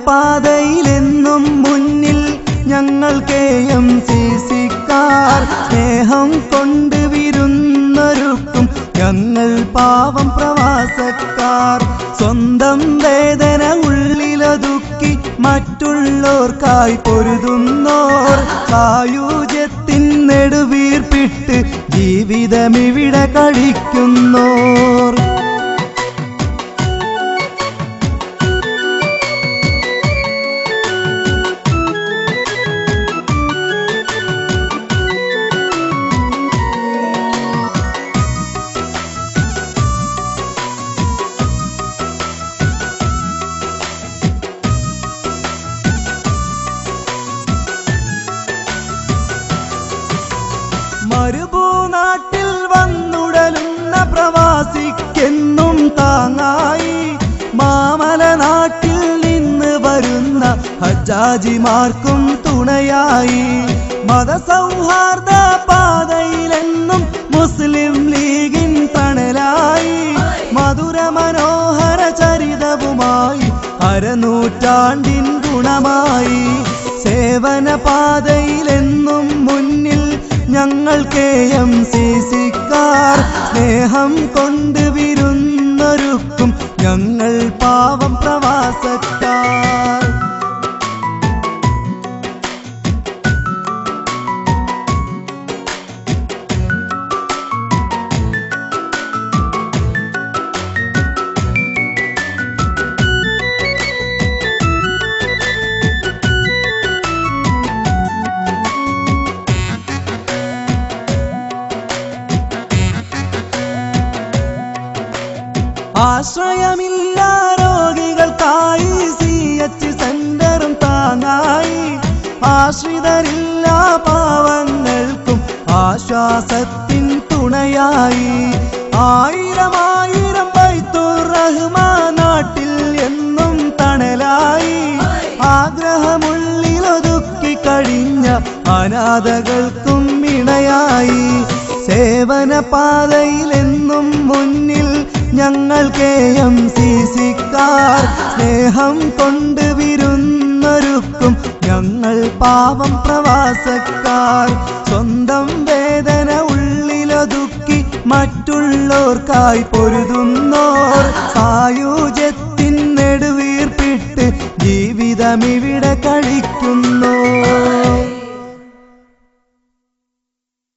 പാതയിലെന്നും മുന്നിൽ ഞങ്ങൾ KMCC-ക്കാർ സ്നേഹം കൊണ്ട് വിരുന്നൊരുക്കും ഞങ്ങൾ പാവം പ്രവാസക്കാർ സ്വന്തം വേദന ഉള്ളിലൊതുക്കി മറ്റുള്ളവർക്കായി പൊരുതുന്നോർ സായുജ്യത്തിൻ നെടുവീർപ്പിട്ട് ജീവിതമിവിടെ കഴിക്കുന്നോർ മരുഭൂനാട്ടിൽ വന്നുടലുന്ന പ്രവാസിക്കെന്നും താങ്ങായി മാമലനാട്ടിൽ നിന്ന് വരുന്ന ഹജ്ജാജിമാർക്കും തുണയായി മതസൗഹാർദ്ദ പാതയിലെന്നും മുസ്ലിം ലീഗിൻ തണലായി മധുര മനോഹര ചരിതവുമായി അരനൂറ്റാണ്ടിൻ ഗുണമായി സേവന പാതയിലെന്നും മുന്നിൽ ഞങ്ങൾ KMCC-ക്കാർ സ്നേഹം കൊണ്ട് വിരുന്നൊരുക്കും ഞങ്ങൾ പാവം പ്രവാസക്കാർ ആശ്രയമില്ല രോഗികൾക്കായി CH സെന്ററും താങ്ങായി ആശ്രിതരില്ല പാവങ്ങൾക്കും ആശ്വാസത്തിൻ തുണയായി ആയിരം ബൈത്തുർ റഹ്മാൻ നാട്ടിൽ എന്നും തണലായി ആഗ്രഹമുള്ളിലൊതുക്കി കഴിഞ്ഞ അനാഥകൾക്കും ഇണയായി സേവന പാതയിലെന്നും മുന്നിൽ ഞങ്ങൾ KMCC-ക്കാർ സ്നേഹം കൊണ്ട് വിരുന്നൊരുക്കും ഞങ്ങൾ പാവം പ്രവാസക്കാർ സ്വന്തം വേദന ഉള്ളിലൊതുക്കി മറ്റുള്ളവർക്കായി പൊരുതുന്നോർ സായുജ്യത്തിൻ നെടുവീർപ്പിട്ട് ജീവിതമിവിടെ കഴിക്കുന്നോർ